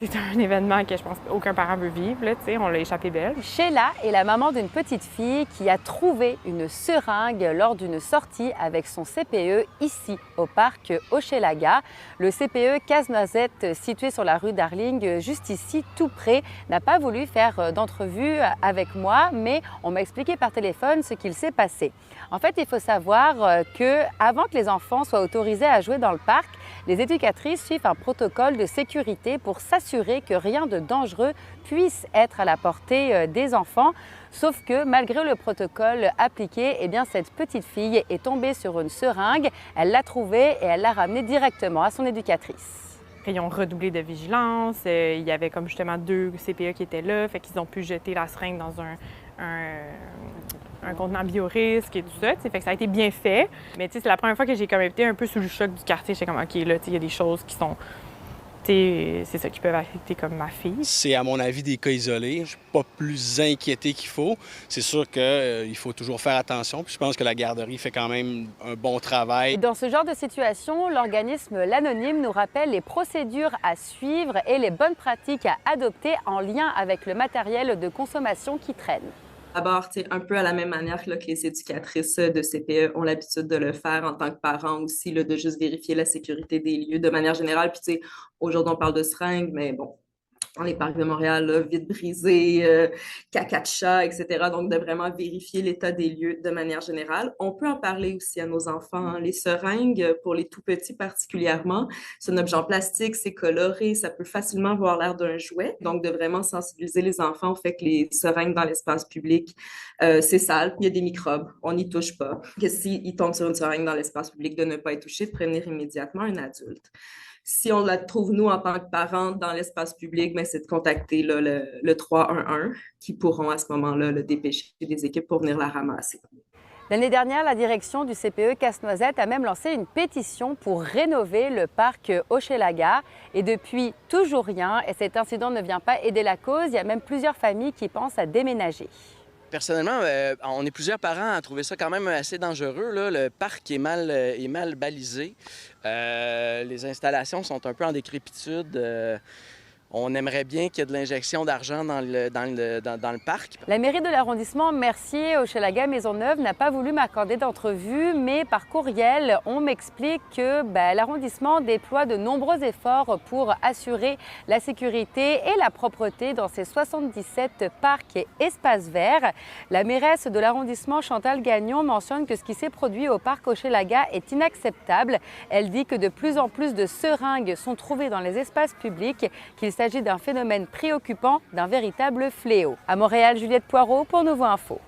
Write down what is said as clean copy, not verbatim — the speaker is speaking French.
C'est un événement que je pense qu'aucun parent veut vivre, là, tu sais, on l'a échappé belle. Sheila est la maman d'une petite fille qui a trouvé une seringue lors d'une sortie avec son CPE ici, au parc Hochelaga. Le CPE Casse-Noisette, situé sur la rue Darling, juste ici, tout près, n'a pas voulu faire d'entrevue avec moi, mais on m'a expliqué par téléphone ce qu'il s'est passé. En fait, il faut savoir qu'avant que les enfants soient autorisés à jouer dans le parc, les éducatrices suivent un protocole de sécurité pour s'assurer que rien de dangereux puisse être à la portée des enfants. Sauf que malgré le protocole appliqué, eh bien, cette petite fille est tombée sur une seringue, elle l'a trouvée et elle l'a ramenée directement à son éducatrice. Ils ont redoublé de vigilance, il y avait comme justement 2 CPE qui étaient là, fait qu'ils ont pu jeter la seringue dans un contenant biorisque et tout ça, fait que ça a été bien fait. Mais c'est la première fois que j'ai comme été un peu sous le choc du quartier, j'étais comme OK, là, il y a des choses qui sont, c'est ça, qui peuvent affecter comme ma fille. C'est à mon avis des cas isolés. Je ne suis pas plus inquiété qu'il faut. C'est sûr qu'il faut toujours faire attention. Puis je pense que la garderie fait quand même un bon travail. Dans ce genre de situation, l'organisme L'Anonyme nous rappelle les procédures à suivre et les bonnes pratiques à adopter en lien avec le matériel de consommation qui traîne. D'abord, un peu à la même manière là, que les éducatrices de CPE ont l'habitude de le faire en tant que parents aussi, là, de juste vérifier la sécurité des lieux de manière générale. Puis, aujourd'hui, on parle de seringues, mais bon, dans les parcs de Montréal, là, vitres brisées, caca de chat, etc. Donc, de vraiment vérifier l'état des lieux de manière générale. On peut en parler aussi à nos enfants, hein. Les seringues, pour les tout-petits particulièrement, c'est un objet en plastique, c'est coloré, ça peut facilement avoir l'air d'un jouet. Donc, de vraiment sensibiliser les enfants au fait que les seringues dans l'espace public, c'est sale, il y a des microbes, on n'y touche pas. Que s'ils tombent sur une seringue dans l'espace public, de ne pas y toucher, de prévenir immédiatement un adulte. Si on la trouve, nous, en tant que parents, dans l'espace public, c'est de contacter là, le 311 qui pourront à ce moment-là le dépêcher des équipes pour venir la ramasser. L'année dernière, la direction du CPE Casse-Noisette a même lancé une pétition pour rénover le parc Hochelaga. Et depuis, toujours rien. Et cet incident ne vient pas aider la cause. Il y a même plusieurs familles qui pensent à déménager. Personnellement, on est plusieurs parents à trouver ça quand même assez dangereux, là. Le parc est mal balisé. Les installations sont un peu en décrépitude. On aimerait bien qu'il y ait de l'injection d'argent dans le parc. La mairie de l'arrondissement Mercier, Hochelaga, Maisonneuve n'a pas voulu m'accorder d'entrevue, mais par courriel, on m'explique que l'arrondissement déploie de nombreux efforts pour assurer la sécurité et la propreté dans ses 77 parcs et espaces verts. La mairesse de l'arrondissement, Chantal Gagnon, mentionne que ce qui s'est produit au parc Hochelaga est inacceptable. Elle dit que de plus en plus de seringues sont trouvées dans les espaces publics, qu'il s'agit d'un phénomène préoccupant, d'un véritable fléau. À Montréal, Juliette Poirot pour Nouveau Info.